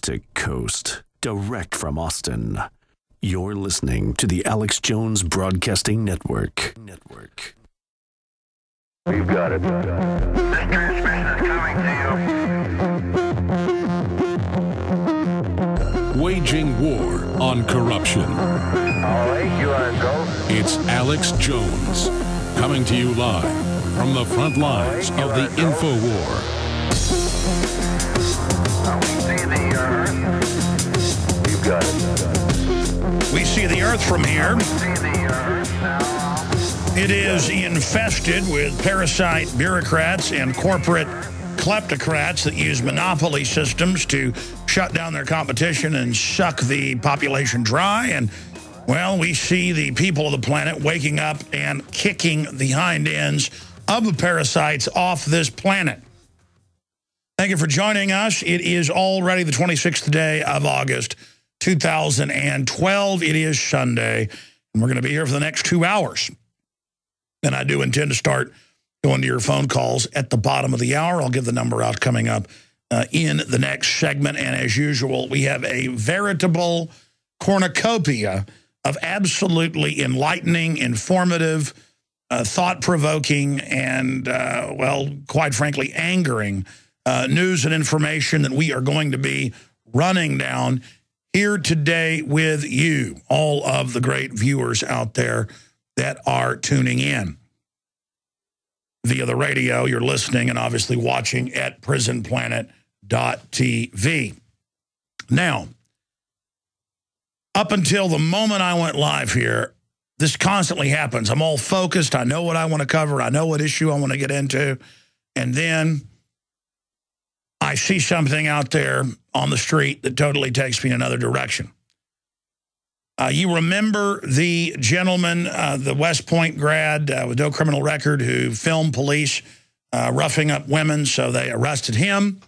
to coast, direct from Austin. You're listening to the Alex Jones Broadcasting Network. We've got it. This transmission is coming to you. Waging war on corruption. All right, you are go. It's Alex Jones, coming to you live from the front lines of the info war. We see the Earth. We've got it. We see the Earth from here. We see the Earth now. It is infested with parasite bureaucrats and corporate kleptocrats that use monopoly systems to shut down their competition and suck the population dry. And, well, we see the people of the planet waking up and kicking the hind ends of the parasites off this planet. Thank you for joining us. It is already the 26th day of August, 2012. It is Sunday, and we're going to be here for the next 2 hours. And I do intend to start going to your phone calls at the bottom of the hour. I'll give the number out coming up in the next segment. And as usual, we have a veritable cornucopia of absolutely enlightening, informative, thought-provoking, and, well, quite frankly, angering news and information that we are going to be running down here today with you, all of the great viewers out there that are tuning in via the radio. You're listening and obviously watching at prisonplanet.tv. Now, up until the moment I went live here, this constantly happens. I'm all focused. I know what I want to cover. I know what issue I want to get into. And then I see something out there on the street that totally takes me in another direction. You remember the gentleman, the West Point grad with no criminal record who filmed police roughing up women, so they arrested him.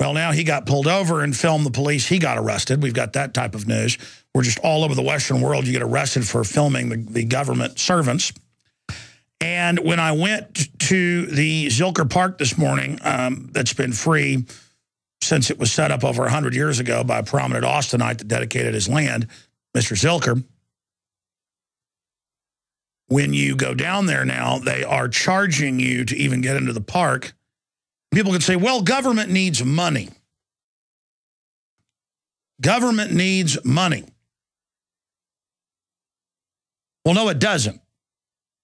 Well, now he got pulled over and filmed the police. He got arrested. We've got that type of news. We're just all over the Western world. You get arrested for filming the government servants. And when I went to the Zilker Park this morning, that's been free since it was set up over 100 years ago by a prominent Austinite that dedicated his land, Mr. Zilker. When you go down there now, they are charging you to even get into the park. People can say, well, government needs money. Government needs money. Well, no, it doesn't.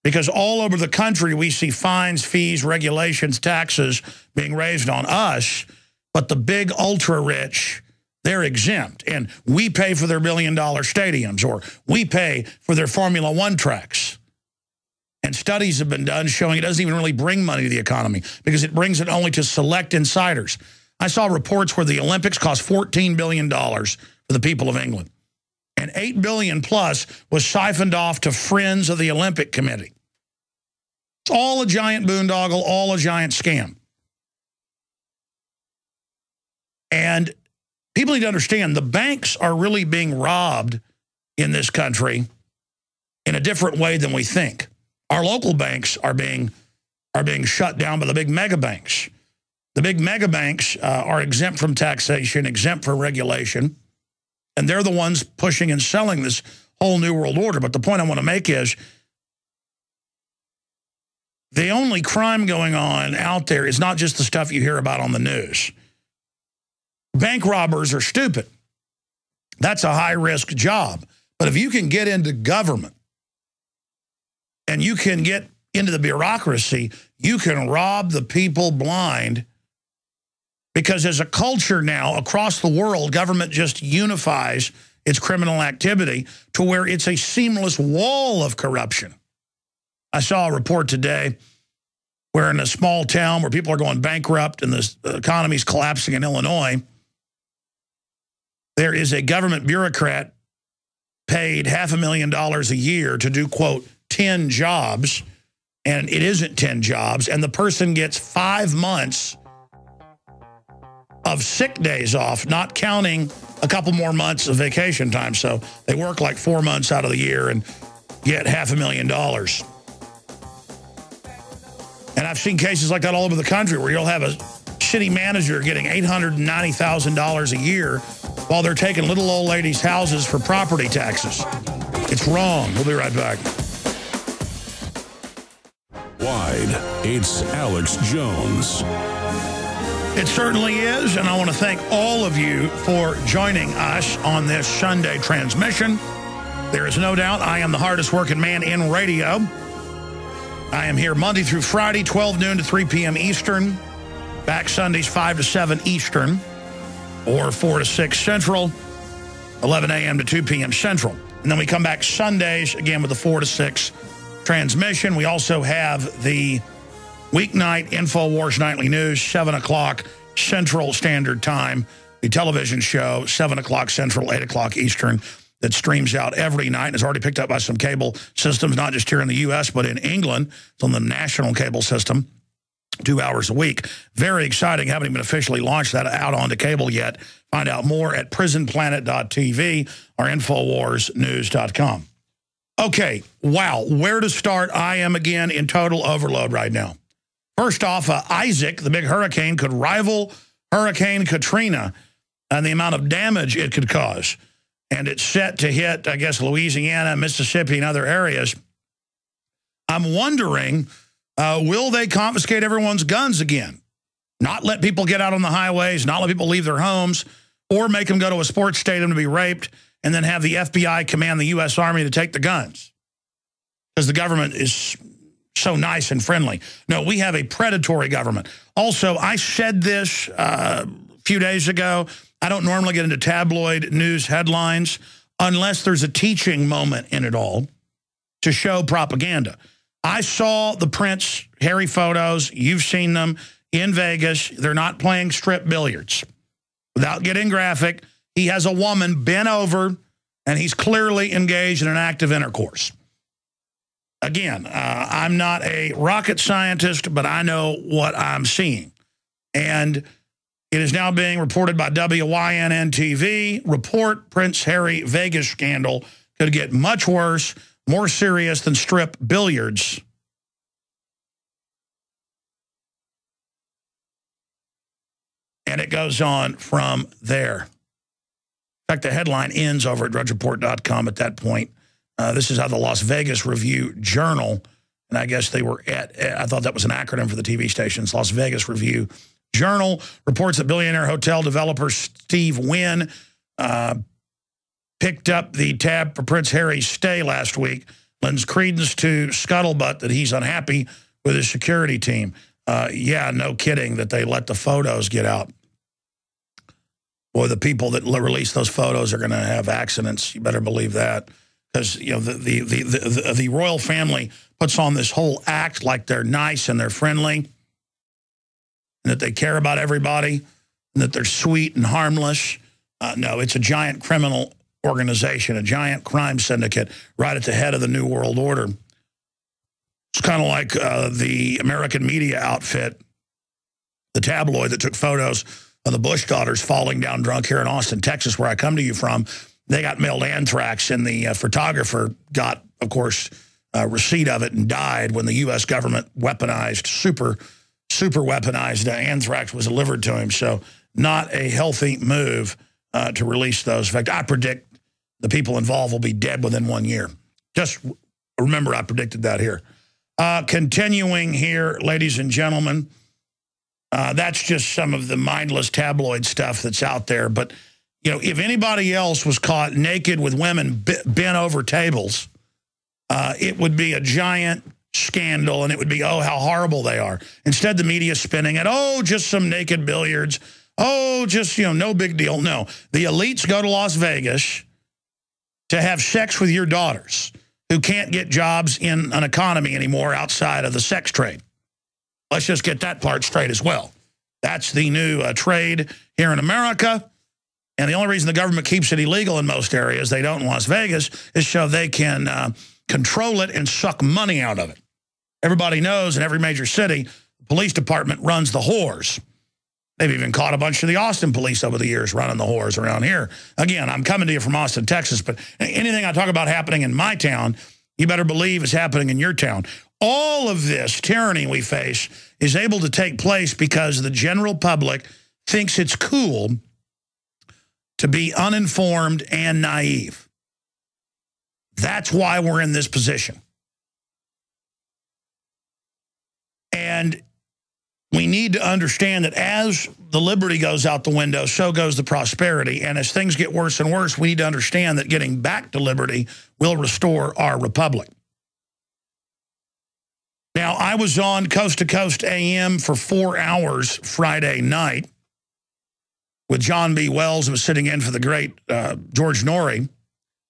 Because all over the country, we see fines, fees, regulations, taxes being raised on us, but the big ultra-rich, they're exempt, and we pay for their billion-dollar stadiums, or we pay for their Formula One tracks. And studies have been done showing it doesn't even really bring money to the economy because it brings it only to select insiders. I saw reports where the Olympics cost $14 billion for the people of England, and $8 billion plus was siphoned off to friends of the Olympic Committee. It's all a giant boondoggle, all a giant scam. And people need to understand the banks are really being robbed in this country in a different way than we think. Our local banks are being shut down by the big mega banks. The big mega banks are exempt from taxation, exempt from regulation, and they're the ones pushing and selling this whole New World Order. But the point I want to make is the only crime going on out there is not just the stuff you hear about on the news. Bank robbers are stupid. That's a high-risk job. But if you can get into government and you can get into the bureaucracy, you can rob the people blind, because as a culture now across the world, government just unifies its criminal activity to where it's a seamless wall of corruption. I saw a report today where in a small town where people are going bankrupt and the economy's collapsing in Illinois, there is a government bureaucrat paid $500,000 a year to do, quote, 10 jobs, and it isn't 10 jobs, and the person gets 5 months of sick days off, not counting a couple more months of vacation time. So they work like 4 months out of the year and get $500,000. And I've seen cases like that all over the country where you'll have a city manager getting $890,000 a year while they're taking little old ladies' houses for property taxes. It's wrong. We'll be right back. Wide, it's Alex Jones. It certainly is, and I want to thank all of you for joining us on this Sunday transmission. There is no doubt I am the hardest working man in radio. I am here Monday through Friday, 12 noon to 3 p.m. Eastern. Back Sundays, 5 to 7 Eastern, or 4 to 6 Central, 11 a.m. to 2 p.m. Central. And then we come back Sundays, again, with the 4 to 6 transmission. We also have the weeknight InfoWars Nightly News, 7 o'clock Central Standard Time, the television show, 7 o'clock Central, 8 o'clock Eastern, that streams out every night and is already picked up by some cable systems, not just here in the U.S., but in England. It's on the national cable system, 2 hours a week. Very exciting. Haven't even officially launched that out onto cable yet. Find out more at prisonplanet.tv or InfoWarsNews.com. Okay, wow, where to start? I am, again, in total overload right now. First off, Isaac, the big hurricane, could rival Hurricane Katrina and the amount of damage it could cause. And it's set to hit, I guess, Louisiana, Mississippi, and other areas. I'm wondering, will they confiscate everyone's guns again? Not let people get out on the highways, not let people leave their homes, or make them go to a sports stadium to be raped, and then have the FBI command the U.S. Army to take the guns. Because the government is so nice and friendly. No, we have a predatory government. Also, I said this a few days ago. I don't normally get into tabloid news headlines unless there's a teaching moment in it all to show propaganda. I saw the Prince Harry photos. You've seen them in Vegas. They're not playing strip billiards. Without getting graphic, he has a woman bent over, and he's clearly engaged in an act of intercourse. Again, I'm not a rocket scientist, but I know what I'm seeing. And it is now being reported by WYNN TV. Report Prince Harry Vegas scandal could get much worse, more serious than strip billiards. And it goes on from there. In fact, the headline ends over at drudgereport.com at that point. This is how the Las Vegas Review-Journal, and I guess they were I thought that was an acronym for the TV stations, Las Vegas Review-Journal, reports that billionaire hotel developer Steve Wynn picked up the tab for Prince Harry's stay last week, lends credence to scuttlebutt that he's unhappy with his security team. Yeah, no kidding that they let the photos get out. Boy, the people that release those photos are going to have accidents. You better believe that. Because, you know, the royal family puts on this whole act like they're nice and they're friendly, and that they care about everybody, and that they're sweet and harmless. No, it's a giant criminal organization, a giant crime syndicate right at the head of the New World Order. It's kind of like the American media outfit, the tabloid that took photos of the Bush daughters falling down drunk here in Austin, Texas, where I come to you from. They got mailed anthrax, and the photographer got, of course, receipt of it and died when the U.S. government weaponized, super weaponized anthrax was delivered to him. So not a healthy move to release those. In fact, I predict the people involved will be dead within 1 year. Just remember, I predicted that here. Continuing here, ladies and gentlemen, that's just some of the mindless tabloid stuff that's out there. But, you know, if anybody else was caught naked with women bent over tables, it would be a giant scandal, and it would be, oh, how horrible they are. Instead, the media is spinning it, oh, just some naked billiards. Oh, just, you know, no big deal. No, the elites go to Las Vegas to have sex with your daughters who can't get jobs in an economy anymore outside of the sex trade. Let's just get that part straight as well. That's the new trade here in America. And the only reason the government keeps it illegal in most areas, they don't in Las Vegas, is so they can control it and suck money out of it. Everybody knows in every major city, the police department runs the whores. They've even caught a bunch of the Austin police over the years running the whores around here. Again, I'm coming to you from Austin, Texas, but anything I talk about happening in my town, you better believe is happening in your town. All of this tyranny we face is able to take place because the general public thinks it's cool to be uninformed and naive. That's why we're in this position. And we need to understand that as the liberty goes out the window, so goes the prosperity. And as things get worse and worse, we need to understand that getting back to liberty will restore our republic. Now, I was on Coast to Coast AM for 4 hours Friday night with John B. Wells, who was sitting in for the great George Norrie,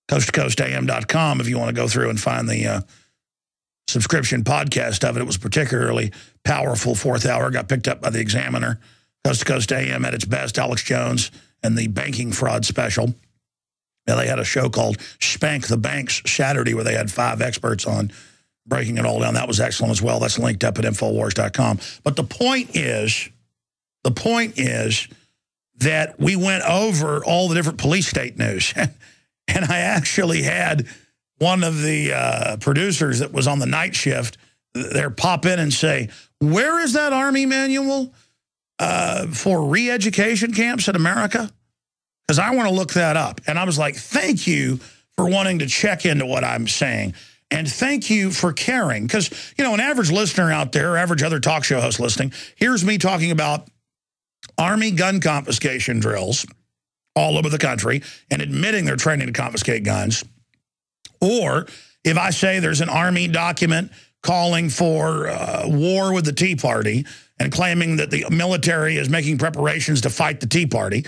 coasttocoastam.com, if you want to go through and find the subscription podcast of it. It was particularly powerful. 4th hour, got picked up by the Examiner. Coast to Coast AM at its best, Alex Jones and the banking fraud special. Now, they had a show called Spank the Banks Saturday where they had 5 experts on breaking it all down. That was excellent as well. That's linked up at Infowars.com. But the point is that we went over all the different police state news. And I actually had one of the producers that was on the night shift there pop in and say, where is that Army manual for re-education camps in America? Because I want to look that up. And I was like, thank you for wanting to check into what I'm saying. And thank you for caring. Because, you know, an average listener out there, or average other talk show host listening, here's me talking about Army gun confiscation drills all over the country and admitting they're training to confiscate guns. Or if I say there's an Army document calling for war with the Tea Party and claiming that the military is making preparations to fight the Tea Party,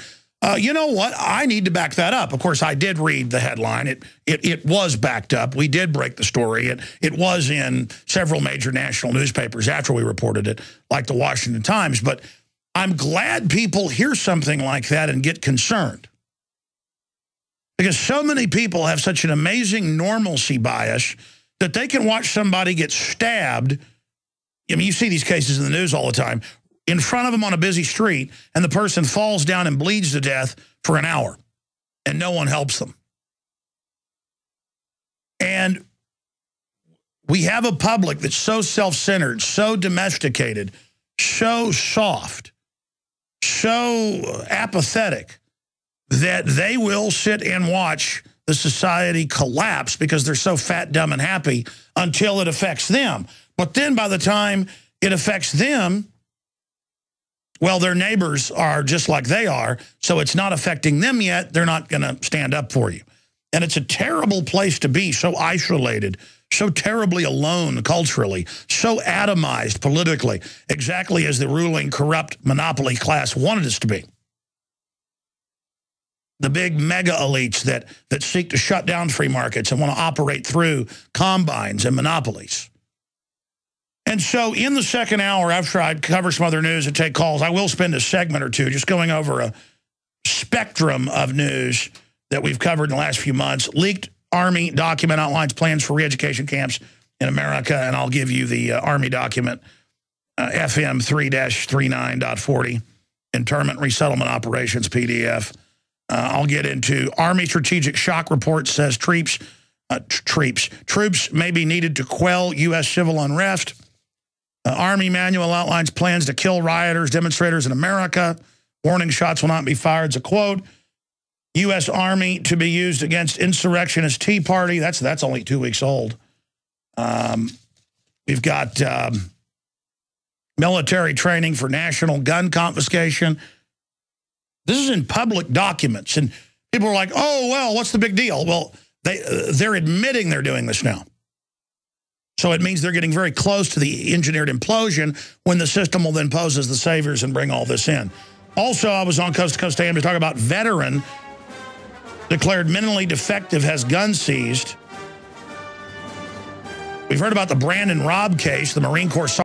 you know what? I need to back that up. Of course, I did read the headline. It was backed up. We did break the story. It was in several major national newspapers after we reported it, like the Washington Times. But I'm glad people hear something like that and get concerned. Because so many people have such an amazing normalcy bias that they can watch somebody get stabbed. I mean, you see these cases in the news all the time, in front of them on a busy street, and the person falls down and bleeds to death for an hour, and no one helps them. And we have a public that's so self-centered, so domesticated, so soft, so apathetic, that they will sit and watch the society collapse because they're so fat, dumb, and happy until it affects them. But then by the time it affects them, well, their neighbors are just like they are, so it's not affecting them yet. They're not going to stand up for you. And it's a terrible place to be, so isolated, so terribly alone culturally, so atomized politically, exactly as the ruling corrupt monopoly class wanted us to be. The big mega elites that seek to shut down free markets and want to operate through combines and monopolies. And so in the second hour, after I cover some other news and take calls, I will spend a segment or two just going over a spectrum of news that we've covered in the last few months. Leaked Army document outlines plans for re-education camps in America, and I'll give you the Army document, FM 3-39.40, Internment Resettlement Operations PDF. I'll get into Army Strategic Shock Report says troops may be needed to quell U.S. civil unrest. Army manual outlines plans to kill rioters, demonstrators in America. Warning shots will not be fired. It's a quote. U.S. Army to be used against insurrectionist Tea Party. That's only 2 weeks old. We've got military training for national gun confiscation. This is in public documents, and people are like, oh, well, what's the big deal? Well, they're admitting they're doing this now. So it means they're getting very close to the engineered implosion when the system will then pose as the saviors and bring all this in. Also, I was on Coast to Coast AM to talk about veteran declared mentally defective has gun seized. We've heard about the Brandon Robb case, the Marine Corps